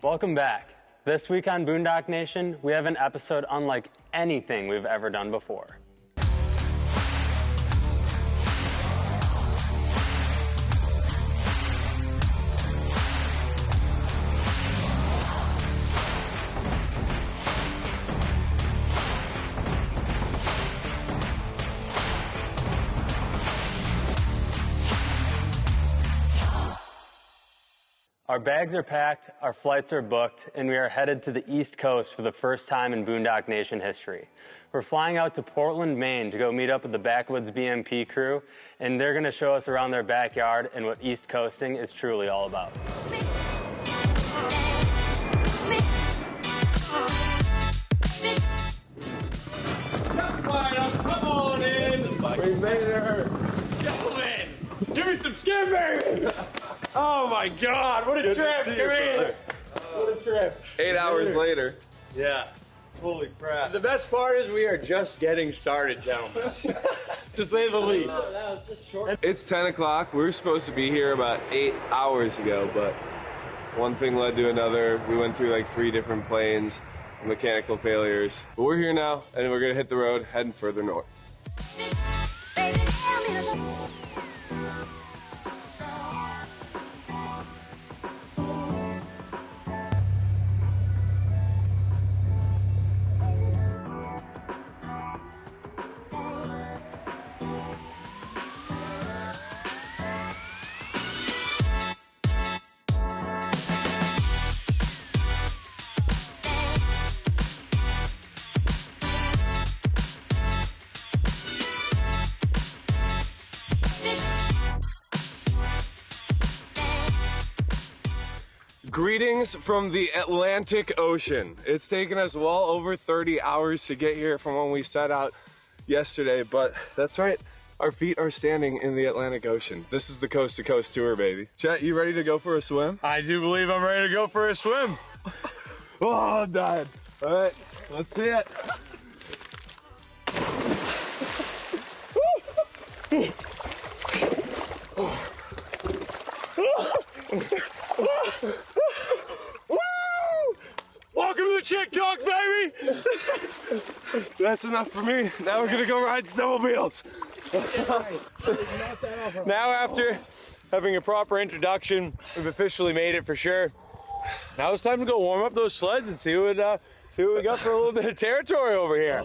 Welcome back. This week on Boondock Nation, we have an episode unlike anything we've ever done before. Our bags are packed, our flights are booked, and we are headed to the East Coast for the first time in Boondock Nation history. We're flying out to Portland, Maine to go meet up with the BackwoodsBMP crew, and they're going to show us around their backyard and what East Coasting is truly all about. Come on in! We made her! Gentlemen! Give me some skin, baby! Oh my God, what a trip! Come in! What a trip. 8 hours later. Yeah. Holy crap. The best part is we are just getting started, gentlemen. To say the least. It's 10 o'clock. We were supposed to be here about 8 hours ago, but one thing led to another. We went through like 3 different planes, mechanical failures. But we're here now, and we're gonna hit the road, heading further north. Greetings from the Atlantic Ocean. It's taken us well over 30 hours to get here from when we set out yesterday, but that's right, our feet are standing in the Atlantic Ocean. This is the Coast to Coast tour, baby. Chet, you ready to go for a swim? I do believe I'm ready to go for a swim. Oh, I'm dying. All right, let's see it. Welcome to the Chic-Choc, baby! That's enough for me. Now we're gonna go ride snowmobiles. Now after having a proper introduction, we've officially made it for sure. Now it's time to go warm up those sleds and see what we got for a little bit of territory over here.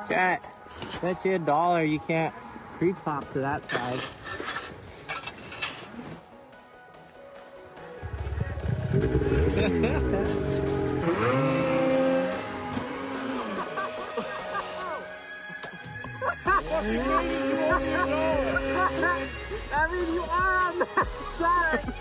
Chat, bet you $1 you can't creep hop to that side. I mean, you are on that side.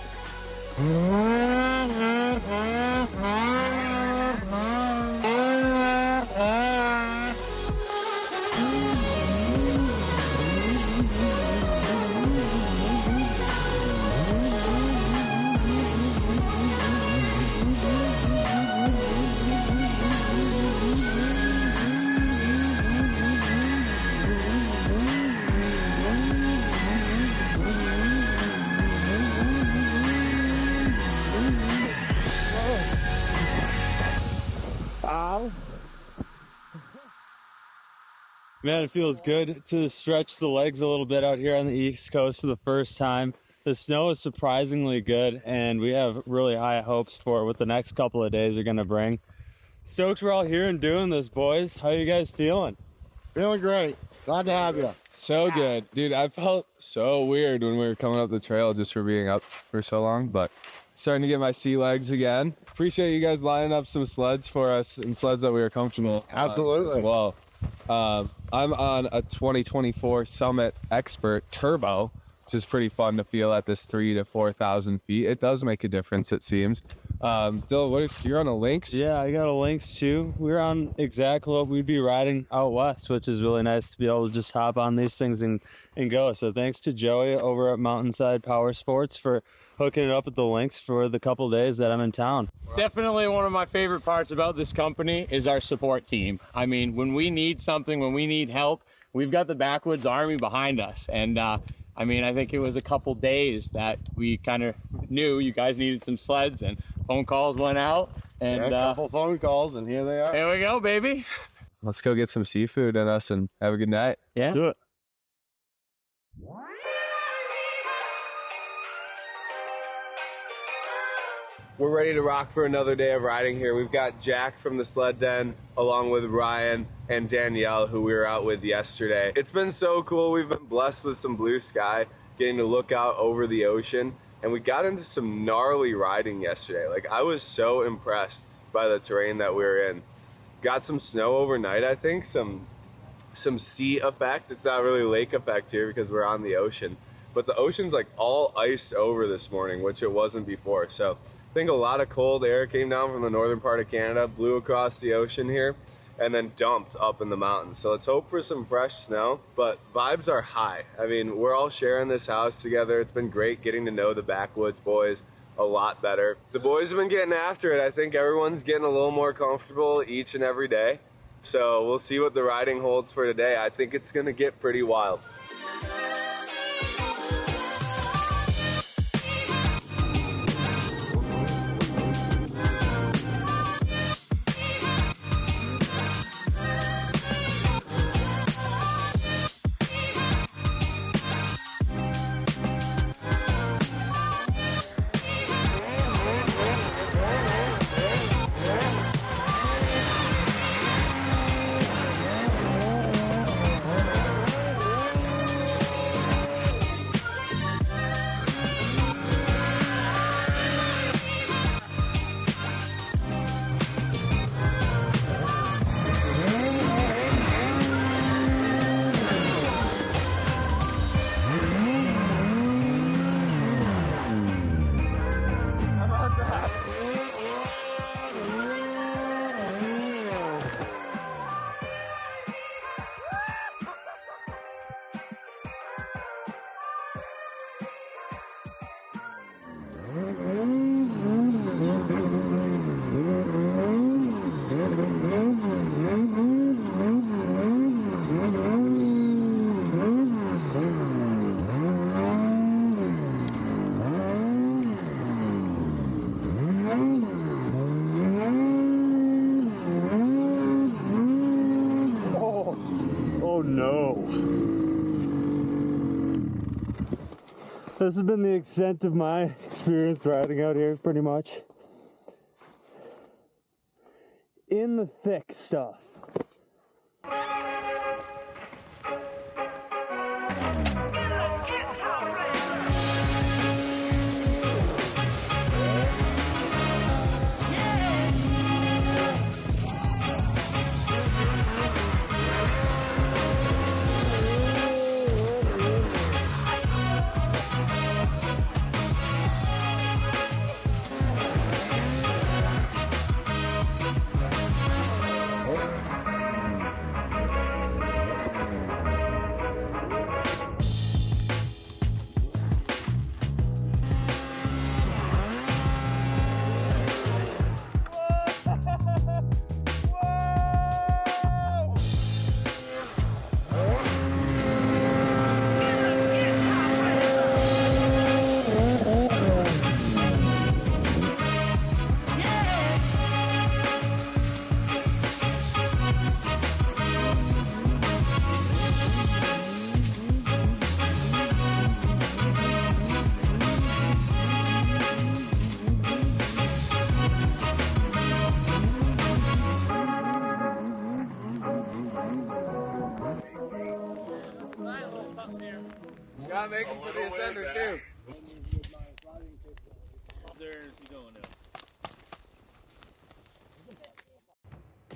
Man, it feels good to stretch the legs a little bit out here on the East Coast for the first time. The snow is surprisingly good, and we have really high hopes for what the next couple of days are going to bring. Stoked we're all here and doing this, boys. How are you guys feeling? Feeling great. Glad to have you. So good. Dude, I felt so weird when we were coming up the trail just for being up for so long, but starting to get my sea legs again. Appreciate you guys lining up some sleds for us and sleds that we were comfortable Absolutely. as well. I'm on a 2024 Summit Expert Turbo, which is pretty fun to feel at this 3,000 to 4,000 feet. It does make a difference, it seems. Dylan, what if you're on a Lynx? Yeah, I got a Lynx too. We're on exactly what we'd be riding out west, which is really nice to be able to just hop on these things and go. So thanks to Joey over at Mountainside Power Sports for hooking it up with the Lynx for the couple days that I'm in town. It's definitely one of my favorite parts about this company is our support team. I mean, when we need something, when we need help, we've got the Backwoods Army behind us. And I mean, I think it was a couple days that we kind of knew you guys needed some sleds, and phone calls went out. And a couple phone calls, and here they are. Here we go, baby. Let's go get some seafood in us and have a good night. Yeah. Let's do it. We're ready to rock for another day of riding here. We've got Jack from the Sled Den, along with Ryan and Danielle, who we were out with yesterday. It's been so cool. We've been blessed with some blue sky, getting to look out over the ocean, and we got into some gnarly riding yesterday. Like, I was so impressed by the terrain that we were in. Got some snow overnight, I think, some sea effect. It's not really lake effect here because we're on the ocean, but the ocean's like all iced over this morning, which it wasn't before. So I think a lot of cold air came down from the northern part of Canada, blew across the ocean here, and then dumped up in the mountains. So let's hope for some fresh snow, but vibes are high. I mean, we're all sharing this house together. It's been great getting to know the Backwoods boys a lot better. The boys have been getting after it. I think everyone's getting a little more comfortable each and every day. So we'll see what the riding holds for today. I think it's gonna get pretty wild. Oh no. This has been the extent of my experience riding out here, pretty much. In the thick stuff. Gotta make them for the ascender too.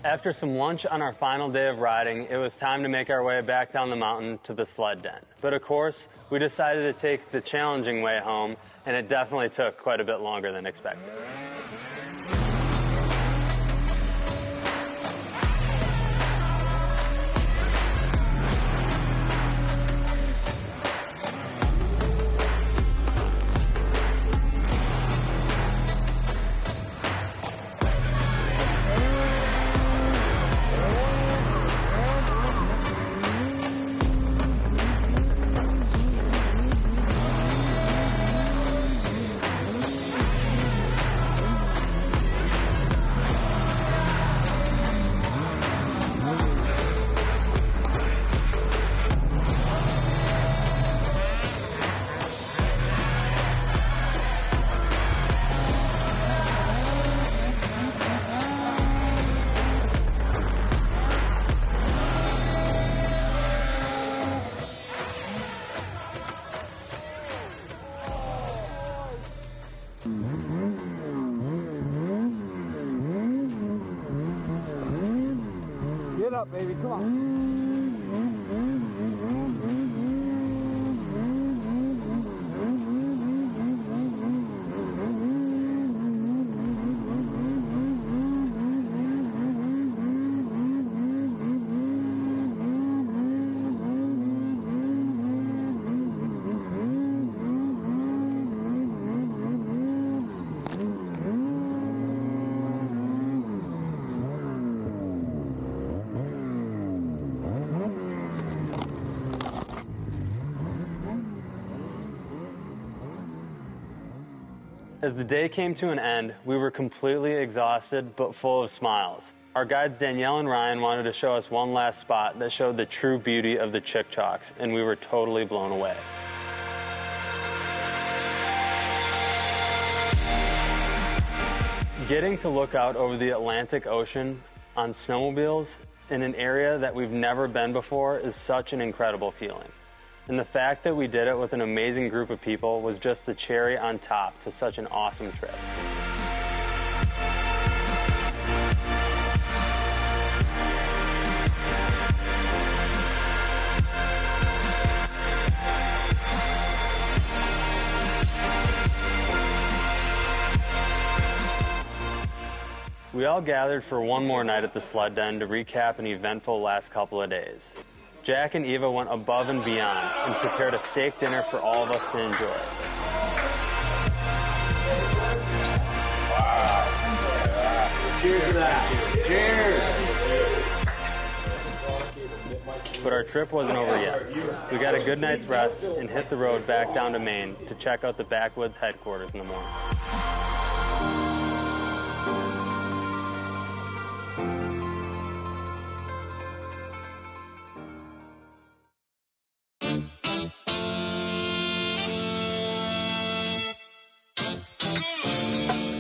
After some lunch on our final day of riding, it was time to make our way back down the mountain to the Sled Den. But of course, we decided to take the challenging way home, and it definitely took quite a bit longer than expected. Get up, baby, come on. As the day came to an end, we were completely exhausted but full of smiles. Our guides Danielle and Ryan wanted to show us one last spot that showed the true beauty of the Chic-Chocs, and we were totally blown away. Getting to look out over the Atlantic Ocean on snowmobiles in an area that we've never been before is such an incredible feeling. And the fact that we did it with an amazing group of people was just the cherry on top to such an awesome trip. We all gathered for one more night at the Sled Den to recap an eventful last couple of days. Jack and Eva went above and beyond and prepared a steak dinner for all of us to enjoy. Wow. Cheers to that. Cheers. But our trip wasn't over yet. We got a good night's rest and hit the road back down to Maine to check out the Backwoods headquarters in the morning.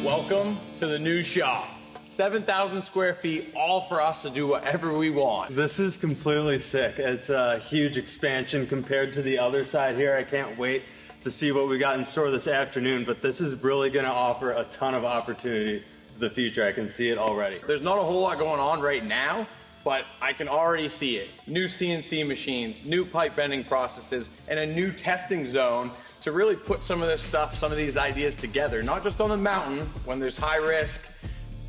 Welcome to the new shop. 7,000 square feet, all for us to do whatever we want. This is completely sick. It's a huge expansion compared to the other side here. I can't wait to see what we got in store this afternoon, but this is really going to offer a ton of opportunity for the future. I can see it already. There's not a whole lot going on right now, but I can already see it. New CNC machines, new pipe bending processes, and a new testing zone to really put some of this stuff, some of these ideas together, not just on the mountain when there's high risk,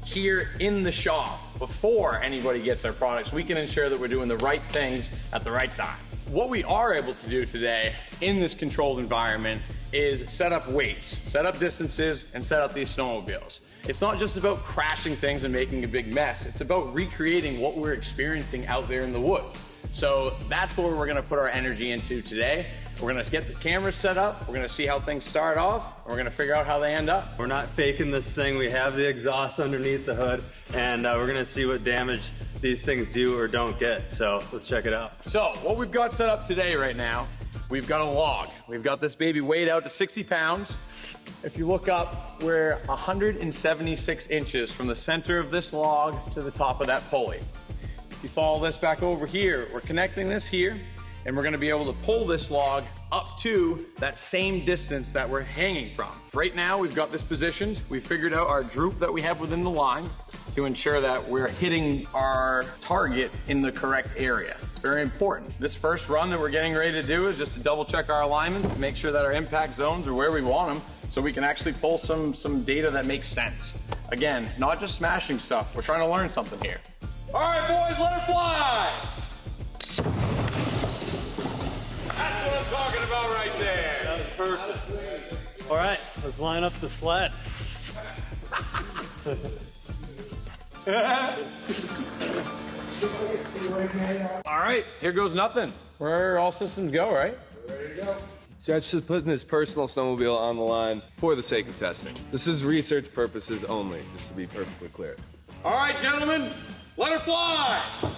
here in the shop, before anybody gets our products, we can ensure that we're doing the right things at the right time. What we are able to do today in this controlled environment is set up weights, set up distances, and set up these snowmobiles. It's not just about crashing things and making a big mess, it's about recreating what we're experiencing out there in the woods. So that's where we're gonna put our energy into today. We're gonna get the cameras set up, we're gonna see how things start off, and we're gonna figure out how they end up. We're not faking this thing. We have the exhaust underneath the hood, and we're gonna see what damage these things do or don't get. So let's check it out. So what we've got set up today right now, we've got a log. We've got this baby weighed out to 60 pounds. If you look up, we're 176 inches from the center of this log to the top of that pulley. If you follow this back over here, we're connecting this here, and we're gonna be able to pull this log up to that same distance that we're hanging from. Right now, we've got this positioned. We've figured out our droop that we have within the line to ensure that we're hitting our target in the correct area. It's very important. This first run that we're getting ready to do is just to double check our alignments, to make sure that our impact zones are where we want them, so we can actually pull some data that makes sense. Again, not just smashing stuff. We're trying to learn something here. All right, boys, let her fly! That's what I'm talking about right there. That was perfect. All right, let's line up the sled. All right, here goes nothing. We're all systems go, right? Ready to go. Judge is putting his personal snowmobile on the line for the sake of testing. This is research purposes only, just to be perfectly clear. All right, gentlemen, let her fly! Oh,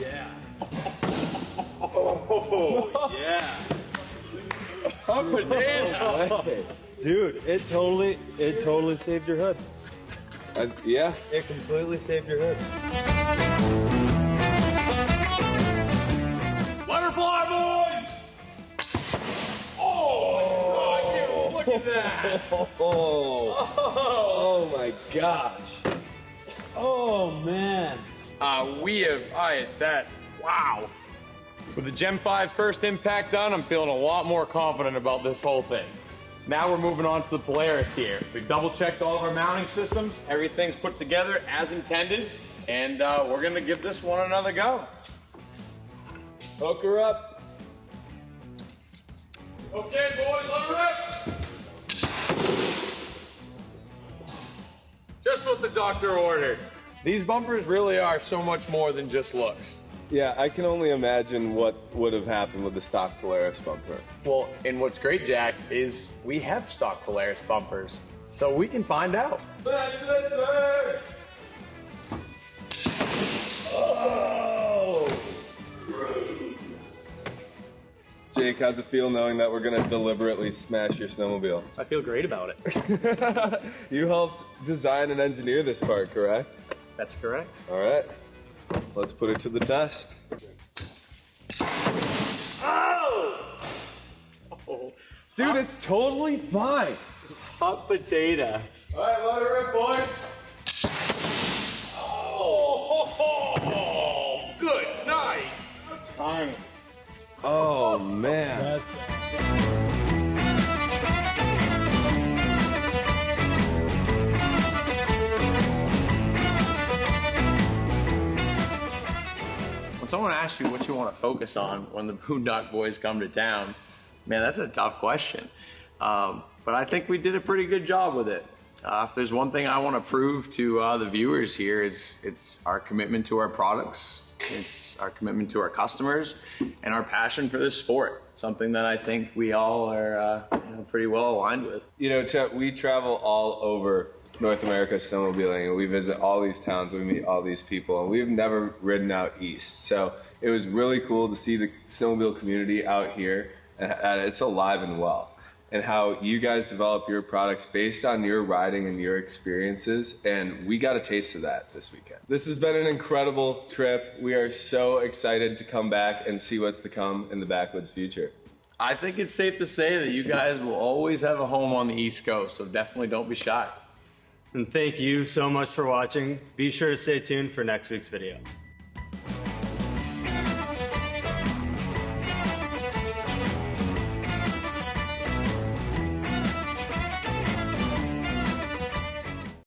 yeah. Oh, yeah. Hot potato. Dude, it totally saved your hood. Yeah? It completely saved your hood. Let her fly, boys! Oh, look at that! Oh my gosh. Oh, man. Wow. With the Gem 5 first impact done, I'm feeling a lot more confident about this whole thing. Now we're moving on to the Polaris here. We've double checked all of our mounting systems. Everything's put together as intended. And we're gonna give this one another go. Hook her up. Okay, boys, let her rip. Just what the doctor ordered. These bumpers really are so much more than just looks. Yeah, I can only imagine what would have happened with the stock Polaris bumper. Well, and what's great, Jack, is we have stock Polaris bumpers, so we can find out. Oh! Jake, how's it feel knowing that we're gonna deliberately smash your snowmobile? I feel great about it. You helped design and engineer this part, correct? That's correct. All right, let's put it to the test. Oh! Dude, it's totally fine. Hot potato. All right, let her rip, boys. Oh, good night. Time. Oh, man. When someone asks you what you want to focus on when the Boondock Boys come to town, man, that's a tough question. But I think we did a pretty good job with it. If there's one thing I want to prove to the viewers here, it's our commitment to our products, it's our commitment to our customers, and our passion for this sport. Something that I think we all are pretty well aligned with. You know, Chet, we travel all over North America snowmobiling, and we visit all these towns, we meet all these people, and we've never ridden out east. So it was really cool to see the snowmobile community out here, and it's alive and well. And how you guys develop your products based on your riding and your experiences, and we got a taste of that this weekend. This has been an incredible trip. We are so excited to come back and see what's to come in the Backwoods future. I think it's safe to say that you guys will always have a home on the East Coast, so definitely don't be shy. And thank you so much for watching. Be sure to stay tuned for next week's video.